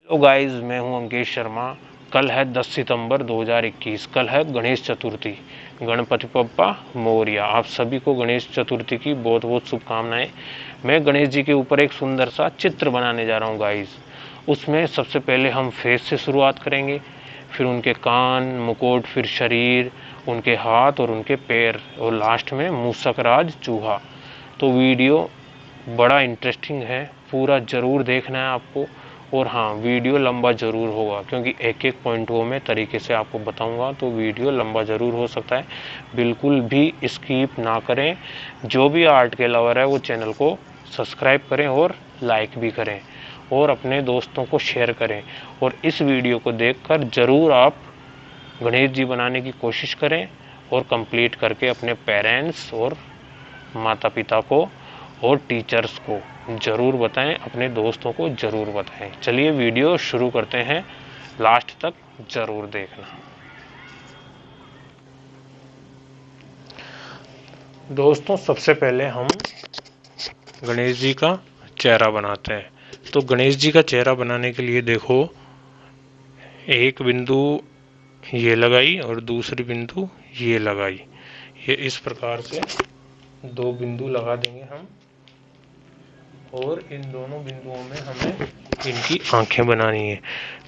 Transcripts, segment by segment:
तो गाइस, मैं हूं अंकित शर्मा। कल है 10 सितंबर 2021। कल है गणेश चतुर्थी। गणपति बप्पा मोरया। आप सभी को गणेश चतुर्थी की बहुत बहुत शुभकामनाएं। मैं गणेश जी के ऊपर एक सुंदर सा चित्र बनाने जा रहा हूं गाइस। उसमें सबसे पहले हम फेस से शुरुआत करेंगे, फिर उनके कान, मुकुट, फिर शरीर, उनके हाथ और उनके पैर, और लास्ट में मूसक राज चूहा। तो वीडियो बड़ा इंटरेस्टिंग है, पूरा ज़रूर देखना है आपको। और हाँ, वीडियो लंबा ज़रूर होगा, क्योंकि एक एक पॉइंट को मैं तरीके से आपको बताऊंगा, तो वीडियो लंबा ज़रूर हो सकता है। बिल्कुल भी स्किप ना करें। जो भी आर्ट के लवर है वो चैनल को सब्सक्राइब करें और लाइक भी करें, और अपने दोस्तों को शेयर करें। और इस वीडियो को देखकर ज़रूर आप गणेश जी बनाने की कोशिश करें, और कंप्लीट करके अपने पेरेंट्स और माता पिता को और टीचर्स को ज़रूर बताएं, अपने दोस्तों को ज़रूर बताएं। चलिए वीडियो शुरू करते हैं, लास्ट तक ज़रूर देखना। दोस्तों, सबसे पहले हम गणेश जी का चेहरा बनाते हैं। तो गणेश जी का चेहरा बनाने के लिए देखो, एक बिंदु ये लगाई और दूसरी बिंदु ये लगाई। ये इस प्रकार से दो बिंदु लगा देंगे हम, और इन दोनों बिंदुओं में हमें इनकी आंखें बनानी है।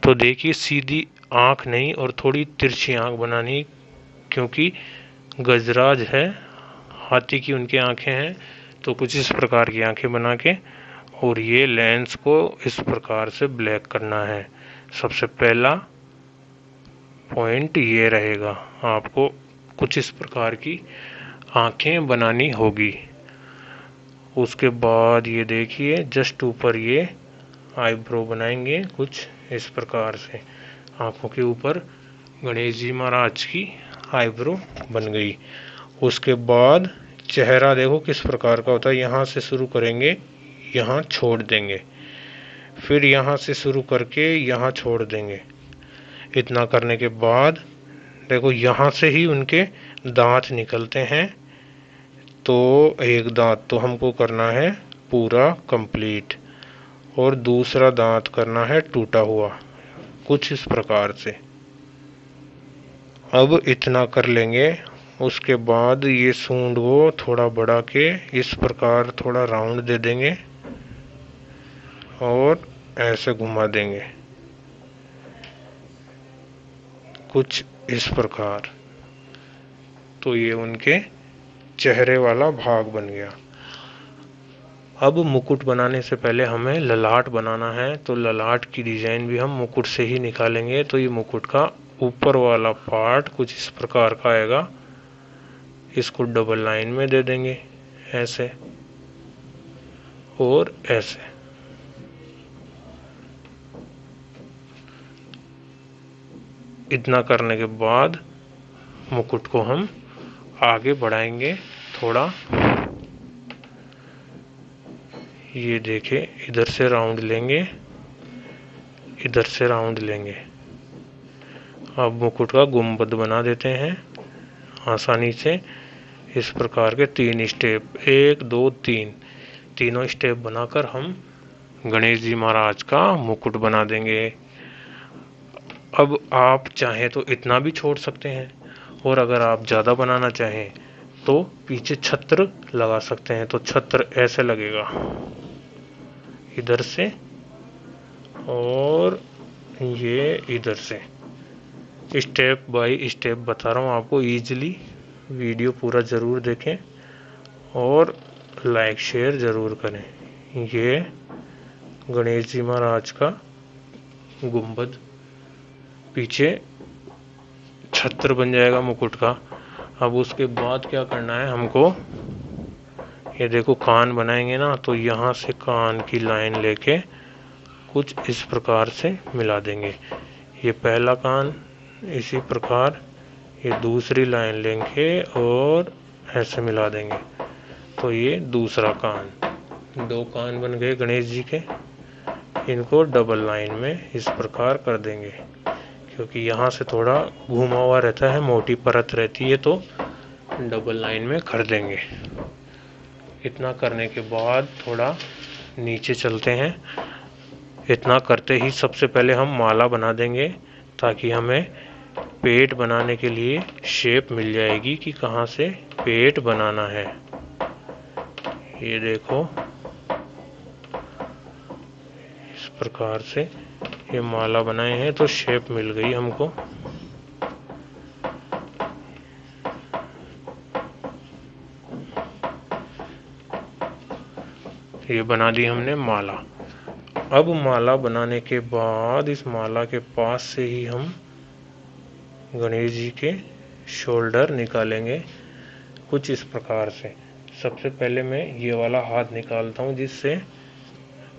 तो देखिए, सीधी आंख नहीं और थोड़ी तिरछी आंख बनानी, क्योंकि गजराज है, हाथी की उनकी आंखें हैं। तो कुछ इस प्रकार की आंखें बना के, और ये लेंस को इस प्रकार से ब्लैक करना है। सबसे पहला पॉइंट ये रहेगा, आपको कुछ इस प्रकार की आंखें बनानी होगी। उसके बाद ये देखिए, जस्ट ऊपर ये आईब्रो बनाएंगे कुछ इस प्रकार से। आंखों के ऊपर गणेश जी महाराज की आईब्रो बन गई। उसके बाद चेहरा देखो किस प्रकार का होता है। यहाँ से शुरू करेंगे, यहाँ छोड़ देंगे, फिर यहाँ से शुरू करके यहाँ छोड़ देंगे। इतना करने के बाद देखो, यहाँ से ही उनके दांत निकलते हैं। तो एक दांत तो हमको करना है पूरा कंप्लीट, और दूसरा दांत करना है टूटा हुआ, कुछ इस प्रकार से। अब इतना कर लेंगे। उसके बाद ये सूंड को थोड़ा बढ़ा के इस प्रकार थोड़ा राउंड दे देंगे, और ऐसे घुमा देंगे कुछ इस प्रकार। तो ये उनके चेहरे वाला भाग बन गया। अब मुकुट बनाने से पहले हमें ललाट बनाना है। तो ललाट की डिजाइन भी हम मुकुट से ही निकालेंगे। तो ये मुकुट का ऊपर वाला पार्ट कुछ इस प्रकार का आएगा। इसको डबल लाइन में दे देंगे, ऐसे और ऐसे। इतना करने के बाद मुकुट को हम आगे बढ़ाएंगे थोड़ा। ये देखे, इधर से राउंड लेंगे, इधर से राउंड लेंगे। अब मुकुट का गुंबद बना देते हैं आसानी से। इस प्रकार के 3 स्टेप, 1 2 3, तीनों स्टेप बनाकर हम गणेश जी महाराज का मुकुट बना देंगे। अब आप चाहें तो इतना भी छोड़ सकते हैं, और अगर आप ज़्यादा बनाना चाहें तो पीछे छत्र लगा सकते हैं। तो छत्र ऐसे लगेगा, इधर से और ये इधर से। स्टेप बाय स्टेप बता रहा हूँ आपको इजीली। वीडियो पूरा ज़रूर देखें और लाइक शेयर ज़रूर करें। ये गणेश जी महाराज का गुंबद, पीछे छत्र बन जाएगा मुकुट का। अब उसके बाद क्या करना है हमको, ये देखो कान बनाएंगे ना, तो यहाँ से कान की लाइन लेके कुछ इस प्रकार से मिला देंगे। ये पहला कान, इसी प्रकार ये दूसरी लाइन लेंगे और ऐसे मिला देंगे। तो ये दूसरा कान। 2 कान बन गए गणेश जी के। इनको डबल लाइन में इस प्रकार कर देंगे, क्योंकि यहाँ से थोड़ा घुमा हुआ रहता है, मोटी परत रहती है, तो डबल लाइन में कर देंगे। इतना करने के बाद थोड़ा नीचे चलते हैं। इतना करते ही सबसे पहले हम माला बना देंगे, ताकि हमें पेट बनाने के लिए शेप मिल जाएगी कि कहाँ से पेट बनाना है। ये देखो, इस प्रकार से ये माला बनाए हैं तो शेप मिल गई हमको। ये बना दी हमने माला। अब माला बनाने के बाद इस माला के पास से ही हम गणेश जी के शोल्डर निकालेंगे कुछ इस प्रकार से। सबसे पहले मैं ये वाला हाथ निकालता हूँ जिससे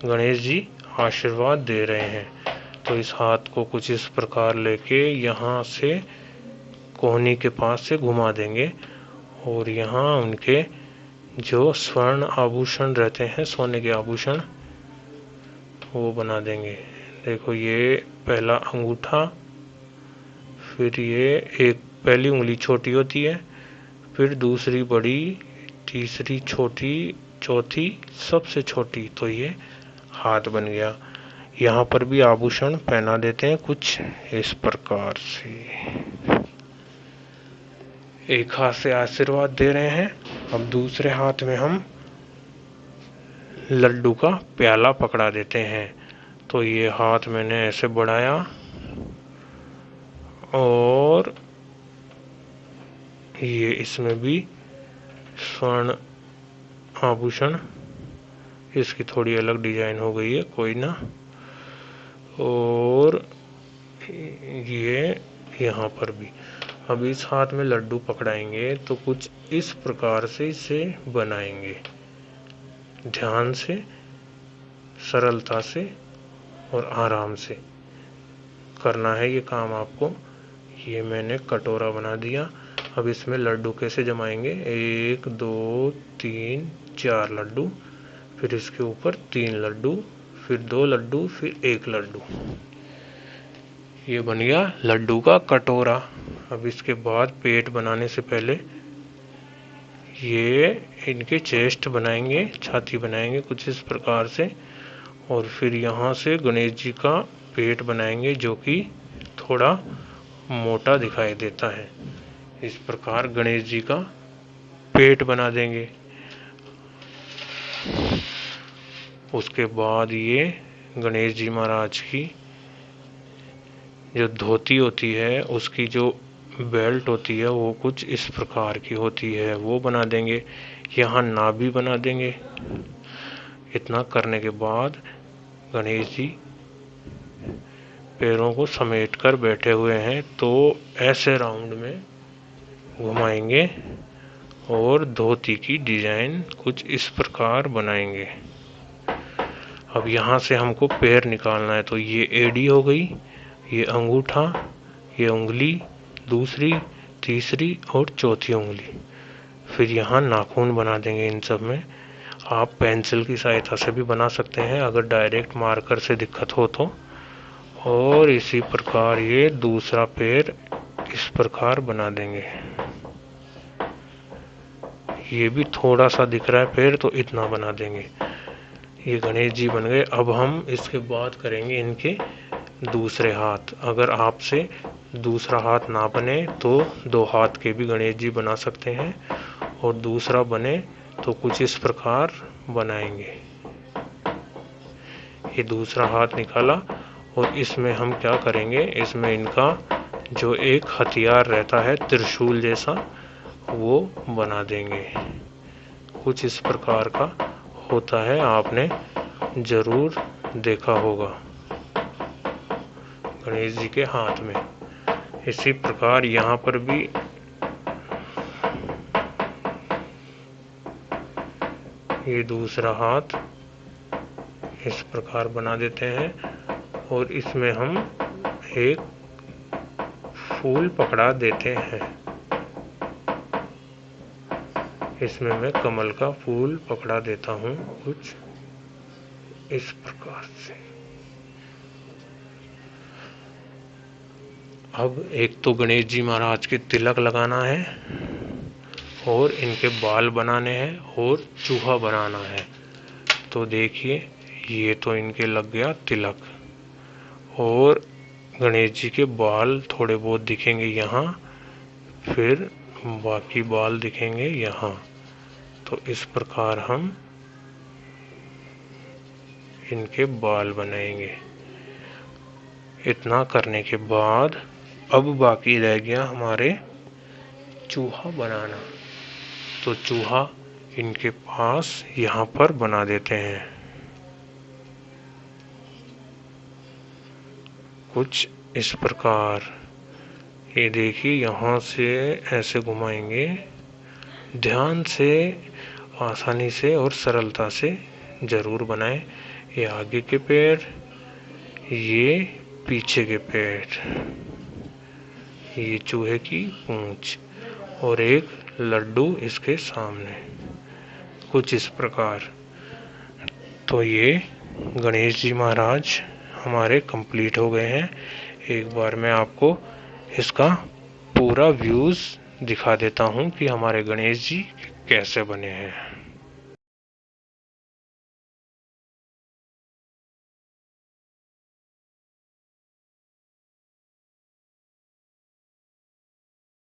गणेश जी आशीर्वाद दे रहे हैं। तो इस हाथ को कुछ इस प्रकार लेके यहाँ से कोहनी के पास से घुमा देंगे और यहाँ उनके जो स्वर्ण आभूषण रहते हैं, सोने के आभूषण, वो बना देंगे। देखो, ये पहला अंगूठा, फिर ये एक पहली उंगली छोटी होती है, फिर दूसरी बड़ी, तीसरी छोटी, चौथी सबसे छोटी, तो ये हाथ बन गया। यहाँ पर भी आभूषण पहना देते हैं कुछ इस प्रकार से। एक हाथ से आशीर्वाद दे रहे हैं। अब दूसरे हाथ में हम लड्डू का प्याला पकड़ा देते हैं। तो ये हाथ मैंने ऐसे बढ़ाया और ये इसमें भी स्वर्ण आभूषण, इसकी थोड़ी अलग डिजाइन हो गई है, कोई ना। और ये यहाँ पर भी। अब इस हाथ में लड्डू पकड़ाएंगे तो कुछ इस प्रकार से इसे बनाएंगे। ध्यान से, सरलता से और आराम से करना है ये काम आपको। ये मैंने कटोरा बना दिया। अब इसमें लड्डू कैसे जमाएंगे? 1 2 3 4 लड्डू, फिर इसके ऊपर 3 लड्डू, फिर 2 लड्डू, फिर 1 लड्डू। ये बन गया लड्डू का कटोरा। अब इसके बाद पेट बनाने से पहले ये इनके चेस्ट बनाएंगे, छाती बनाएंगे कुछ इस प्रकार से, और फिर यहाँ से गणेश जी का पेट बनाएंगे जो कि थोड़ा मोटा दिखाई देता है। इस प्रकार गणेश जी का पेट बना देंगे। उसके बाद ये गणेश जी महाराज की जो धोती होती है, उसकी जो बेल्ट होती है, वो कुछ इस प्रकार की होती है, वो बना देंगे। यहाँ नाभि बना देंगे। इतना करने के बाद गणेश जी पैरों को समेट कर बैठे हुए हैं, तो ऐसे राउंड में घुमाएंगे और धोती की डिजाइन कुछ इस प्रकार बनाएंगे। अब यहाँ से हमको पैर निकालना है। तो ये एड़ी हो गई, ये अंगूठा, ये उंगली, दूसरी, तीसरी और चौथी उंगली। फिर यहाँ नाखून बना देंगे इन सब में। आप पेंसिल की सहायता से भी बना सकते हैं अगर डायरेक्ट मार्कर से दिक्कत हो तो। और इसी प्रकार ये दूसरा पैर इस प्रकार बना देंगे। ये भी थोड़ा सा दिख रहा है पैर, तो इतना बना देंगे। ये गणेश जी बन गए। अब हम इसके बाद करेंगे इनके दूसरे हाथ। अगर आपसे दूसरा हाथ ना बने तो 2 हाथ के भी गणेश जी बना सकते हैं, और दूसरा बने तो कुछ इस प्रकार बनाएंगे। ये दूसरा हाथ निकाला और इसमें हम क्या करेंगे, इसमें इनका जो एक हथियार रहता है त्रिशूल जैसा, वो बना देंगे। कुछ इस प्रकार का होता है, आपने जरूर देखा होगा गणेश जी के हाथ में। इसी प्रकार यहाँ पर भी ये दूसरा हाथ इस प्रकार बना देते हैं, और इसमें हम एक फूल पकड़ा देते हैं। इसमें मैं कमल का फूल पकड़ा देता हूँ कुछ इस प्रकार से। अब एक तो गणेश जी महाराज के तिलक लगाना है, और इनके बाल बनाने हैं, और चूहा बनाना है। तो देखिए, ये तो इनके लग गया तिलक, और गणेश जी के बाल थोड़े बहुत दिखेंगे यहाँ, फिर बाकी बाल दिखेंगे यहाँ। तो इस प्रकार हम इनके बाल बनाएंगे। इतना करने के बाद अब बाकी रह गया हमारे चूहा बनाना। तो चूहा इनके पास यहाँ पर बना देते हैं। कुछ इस प्रकार, ये देखिए यहाँ से ऐसे घुमाएंगे, ध्यान से, आसानी से और सरलता से जरूर बनाएं। ये आगे के पैर, ये पीछे के पैर, ये चूहे की पूंछ और एक लड्डू इसके सामने, कुछ इस प्रकार। तो ये गणेश जी महाराज हमारे कंप्लीट हो गए हैं। एक बार मैं आपको इसका पूरा व्यूज दिखा देता हूं कि हमारे गणेश जी कैसे बने हैं।